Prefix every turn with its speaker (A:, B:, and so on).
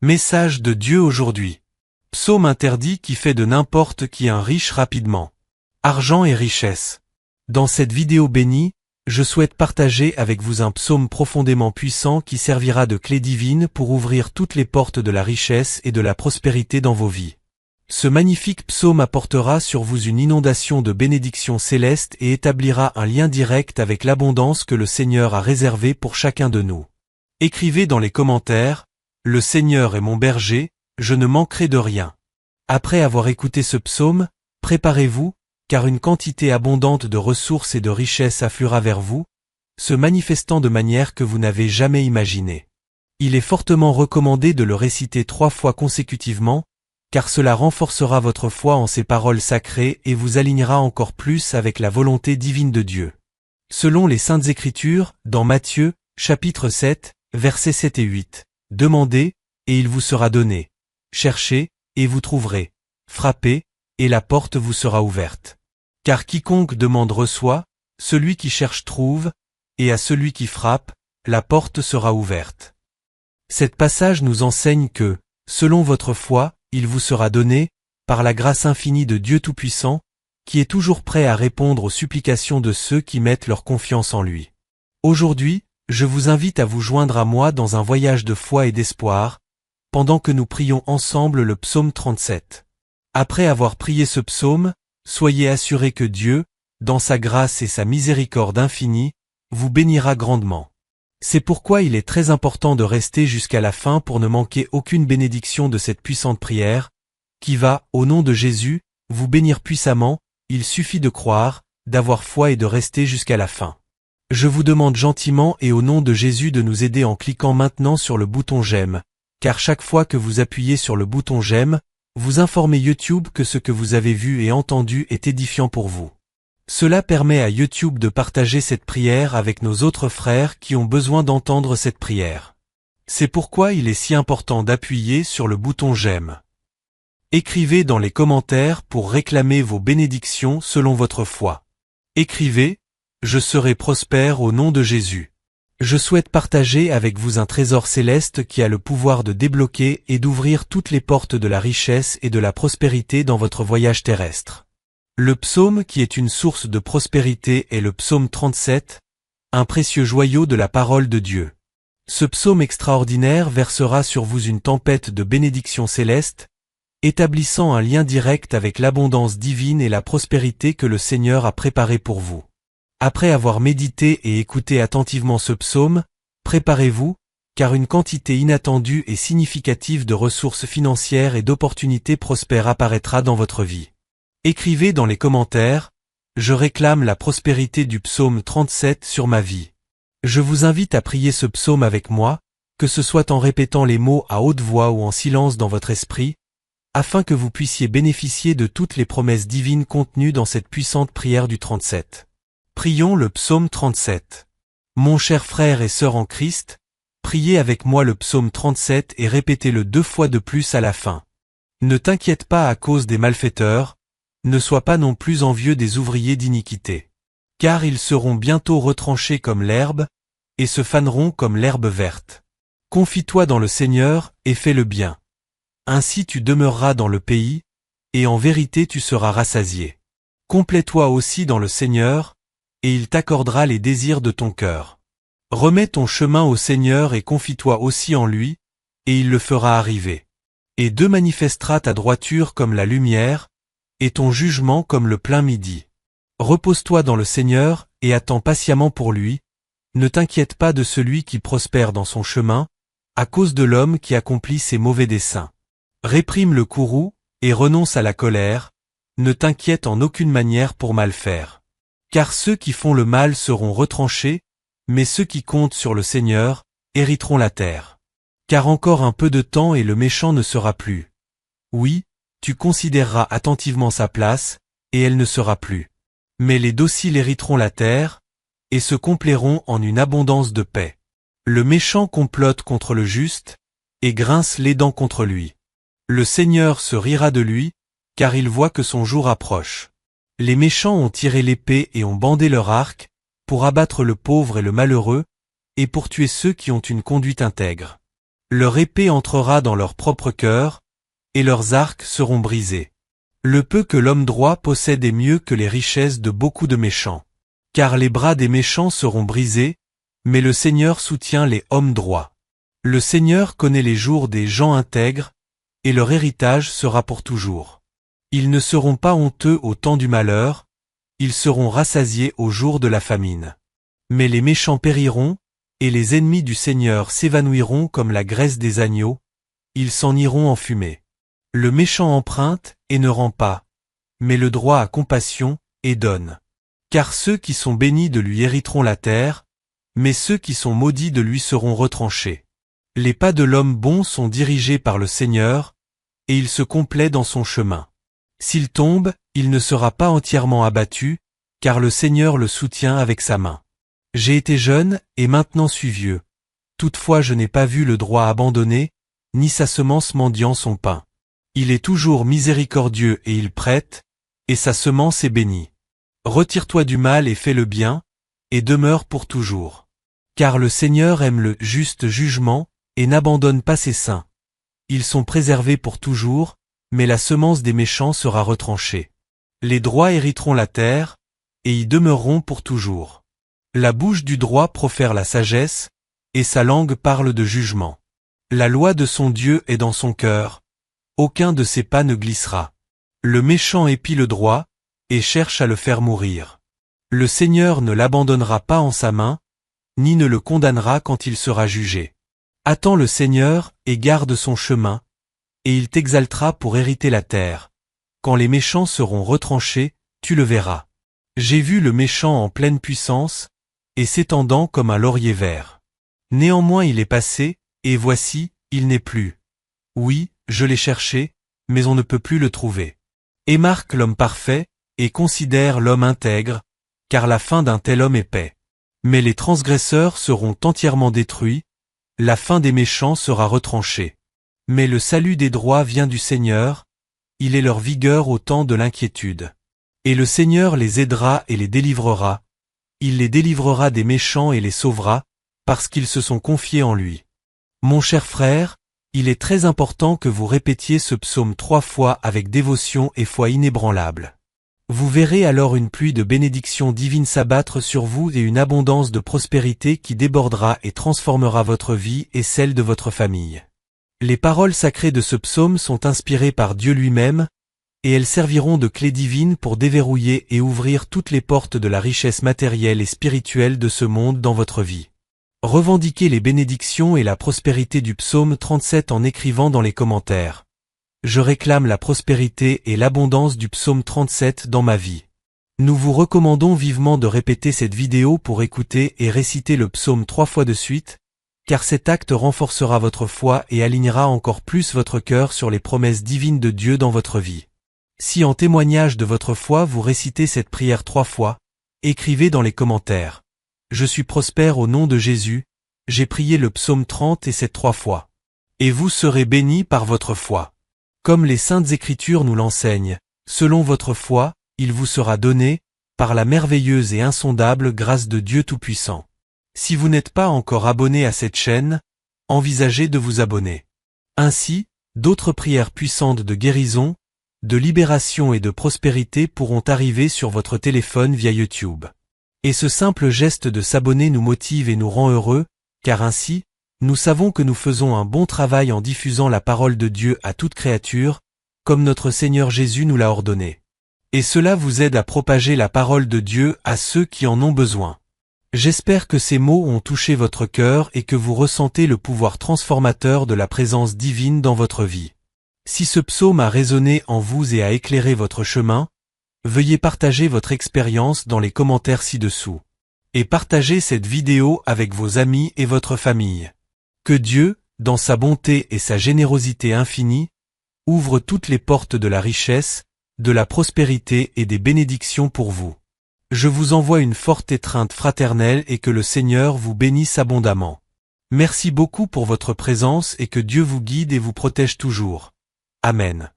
A: Message de Dieu aujourd'hui. Psaume interdit qui fait de n'importe qui un riche rapidement. Argent et richesse. Dans cette vidéo bénie, je souhaite partager avec vous un psaume profondément puissant qui servira de clé divine pour ouvrir toutes les portes de la richesse et de la prospérité dans vos vies. Ce magnifique psaume apportera sur vous une inondation de bénédictions célestes et établira un lien direct avec l'abondance que le Seigneur a réservée pour chacun de nous. Écrivez dans les commentaires: Le Seigneur est mon berger, je ne manquerai de rien. Après avoir écouté ce psaume, préparez-vous, car une quantité abondante de ressources et de richesses affluera vers vous, se manifestant de manière que vous n'avez jamais imaginée. Il est fortement recommandé de le réciter 3 fois consécutivement, car cela renforcera votre foi en ces paroles sacrées et vous alignera encore plus avec la volonté divine de Dieu. Selon les Saintes Écritures, dans Matthieu, chapitre 7, versets 7 et 8. Demandez, et il vous sera donné. Cherchez, et vous trouverez. Frappez, et la porte vous sera ouverte. Car quiconque demande reçoit, celui qui cherche trouve, et à celui qui frappe, la porte sera ouverte. Cet passage nous enseigne que, selon votre foi, il vous sera donné, par la grâce infinie de Dieu Tout-Puissant, qui est toujours prêt à répondre aux supplications de ceux qui mettent leur confiance en lui. Aujourd'hui, je vous invite à vous joindre à moi dans un voyage de foi et d'espoir, pendant que nous prions ensemble le psaume 37. Après avoir prié ce psaume, soyez assurés que Dieu, dans sa grâce et sa miséricorde infinie, vous bénira grandement. C'est pourquoi il est très important de rester jusqu'à la fin pour ne manquer aucune bénédiction de cette puissante prière, qui va, au nom de Jésus, vous bénir puissamment. Il suffit de croire, d'avoir foi et de rester jusqu'à la fin. Je vous demande gentiment et au nom de Jésus de nous aider en cliquant maintenant sur le bouton j'aime, car chaque fois que vous appuyez sur le bouton j'aime, vous informez YouTube que ce que vous avez vu et entendu est édifiant pour vous. Cela permet à YouTube de partager cette prière avec nos autres frères qui ont besoin d'entendre cette prière. C'est pourquoi il est si important d'appuyer sur le bouton j'aime. Écrivez dans les commentaires pour réclamer vos bénédictions selon votre foi. Écrivez: Je serai prospère au nom de Jésus. Je souhaite partager avec vous un trésor céleste qui a le pouvoir de débloquer et d'ouvrir toutes les portes de la richesse et de la prospérité dans votre voyage terrestre. Le psaume qui est une source de prospérité est le psaume 37, un précieux joyau de la parole de Dieu. Ce psaume extraordinaire versera sur vous une tempête de bénédictions célestes, établissant un lien direct avec l'abondance divine et la prospérité que le Seigneur a préparée pour vous. Après avoir médité et écouté attentivement ce psaume, préparez-vous, car une quantité inattendue et significative de ressources financières et d'opportunités prospères apparaîtra dans votre vie. Écrivez dans les commentaires: Je réclame la prospérité du psaume 37 sur ma vie. Je vous invite à prier ce psaume avec moi, que ce soit en répétant les mots à haute voix ou en silence dans votre esprit, afin que vous puissiez bénéficier de toutes les promesses divines contenues dans cette puissante prière du 37. Prions le psaume 37. Mon cher frère et sœur en Christ, priez avec moi le psaume 37 et répétez-le 2 fois de plus à la fin. Ne t'inquiète pas à cause des malfaiteurs, ne sois pas non plus envieux des ouvriers d'iniquité. Car ils seront bientôt retranchés comme l'herbe, et se faneront comme l'herbe verte. Confie-toi dans le Seigneur, et fais le bien. Ainsi tu demeureras dans le pays, et en vérité tu seras rassasié. Complais-toi aussi dans le Seigneur, et il t'accordera les désirs de ton cœur. Remets ton chemin au Seigneur et confie-toi aussi en lui, et il le fera arriver. Et Dieu manifestera ta droiture comme la lumière, et ton jugement comme le plein midi. Repose-toi dans le Seigneur, et attends patiemment pour lui. Ne t'inquiète pas de celui qui prospère dans son chemin, à cause de l'homme qui accomplit ses mauvais desseins. Réprime le courroux, et renonce à la colère, ne t'inquiète en aucune manière pour mal faire. Car ceux qui font le mal seront retranchés, mais ceux qui comptent sur le Seigneur, hériteront la terre. Car encore un peu de temps et le méchant ne sera plus. Oui, tu considéreras attentivement sa place, et elle ne sera plus. Mais les dociles hériteront la terre, et se complairont en une abondance de paix. Le méchant complote contre le juste, et grince les dents contre lui. Le Seigneur se rira de lui, car il voit que son jour approche. Les méchants ont tiré l'épée et ont bandé leur arc, pour abattre le pauvre et le malheureux, et pour tuer ceux qui ont une conduite intègre. Leur épée entrera dans leur propre cœur, et leurs arcs seront brisés. Le peu que l'homme droit possède est mieux que les richesses de beaucoup de méchants. Car les bras des méchants seront brisés, mais le Seigneur soutient les hommes droits. Le Seigneur connaît les jours des gens intègres, et leur héritage sera pour toujours. Ils ne seront pas honteux au temps du malheur, ils seront rassasiés au jour de la famine. Mais les méchants périront, et les ennemis du Seigneur s'évanouiront comme la graisse des agneaux, ils s'en iront en fumée. Le méchant emprunte et ne rend pas, mais le droit a compassion et donne. Car ceux qui sont bénis de lui hériteront la terre, mais ceux qui sont maudits de lui seront retranchés. Les pas de l'homme bon sont dirigés par le Seigneur, et il se complaît dans son chemin. S'il tombe, il ne sera pas entièrement abattu, car le Seigneur le soutient avec sa main. J'ai été jeune, et maintenant suis vieux. Toutefois je n'ai pas vu le droit abandonné, ni sa semence mendiant son pain. Il est toujours miséricordieux et il prête, et sa semence est bénie. Retire-toi du mal et fais le bien, et demeure pour toujours. Car le Seigneur aime le juste jugement, et n'abandonne pas ses saints. Ils sont préservés pour toujours, mais la semence des méchants sera retranchée. Les droits hériteront la terre, et y demeureront pour toujours. La bouche du droit profère la sagesse, et sa langue parle de jugement. La loi de son Dieu est dans son cœur, aucun de ses pas ne glissera. Le méchant épie le droit, et cherche à le faire mourir. Le Seigneur ne l'abandonnera pas en sa main, ni ne le condamnera quand il sera jugé. Attends le Seigneur, et garde son chemin, et il t'exaltera pour hériter la terre. Quand les méchants seront retranchés, tu le verras. J'ai vu le méchant en pleine puissance, et s'étendant comme un laurier vert. Néanmoins il est passé, et voici, il n'est plus. Oui, je l'ai cherché, mais on ne peut plus le trouver. Émarque l'homme parfait, et considère l'homme intègre, car la fin d'un tel homme est paix. Mais les transgresseurs seront entièrement détruits, la fin des méchants sera retranchée. Mais le salut des droits vient du Seigneur, il est leur vigueur au temps de l'inquiétude. Et le Seigneur les aidera et les délivrera, il les délivrera des méchants et les sauvera, parce qu'ils se sont confiés en lui. Mon cher frère, il est très important que vous répétiez ce psaume 3 fois avec dévotion et foi inébranlable. Vous verrez alors une pluie de bénédictions divines s'abattre sur vous et une abondance de prospérité qui débordera et transformera votre vie et celle de votre famille. Les paroles sacrées de ce psaume sont inspirées par Dieu lui-même, et elles serviront de clé divine pour déverrouiller et ouvrir toutes les portes de la richesse matérielle et spirituelle de ce monde dans votre vie. Revendiquez les bénédictions et la prospérité du psaume 37 en écrivant dans les commentaires. Je réclame la prospérité et l'abondance du psaume 37 dans ma vie. Nous vous recommandons vivement de répéter cette vidéo pour écouter et réciter le psaume 3 fois de suite, car cet acte renforcera votre foi et alignera encore plus votre cœur sur les promesses divines de Dieu dans votre vie. Si en témoignage de votre foi vous récitez cette prière 3 fois, écrivez dans les commentaires. Je suis prospère au nom de Jésus, j'ai prié le psaume 30 et cette 3 fois. Et vous serez bénis par votre foi. Comme les saintes écritures nous l'enseignent, selon votre foi, il vous sera donné, par la merveilleuse et insondable grâce de Dieu Tout-Puissant. Si vous n'êtes pas encore abonné à cette chaîne, envisagez de vous abonner. Ainsi, d'autres prières puissantes de guérison, de libération et de prospérité pourront arriver sur votre téléphone via YouTube. Et ce simple geste de s'abonner nous motive et nous rend heureux, car ainsi, nous savons que nous faisons un bon travail en diffusant la parole de Dieu à toute créature, comme notre Seigneur Jésus nous l'a ordonné. Et cela vous aide à propager la parole de Dieu à ceux qui en ont besoin. J'espère que ces mots ont touché votre cœur et que vous ressentez le pouvoir transformateur de la présence divine dans votre vie. Si ce psaume a résonné en vous et a éclairé votre chemin, veuillez partager votre expérience dans les commentaires ci-dessous. Et partagez cette vidéo avec vos amis et votre famille. Que Dieu, dans sa bonté et sa générosité infinie, ouvre toutes les portes de la richesse, de la prospérité et des bénédictions pour vous. Je vous envoie une forte étreinte fraternelle et que le Seigneur vous bénisse abondamment. Merci beaucoup pour votre présence et que Dieu vous guide et vous protège toujours. Amen.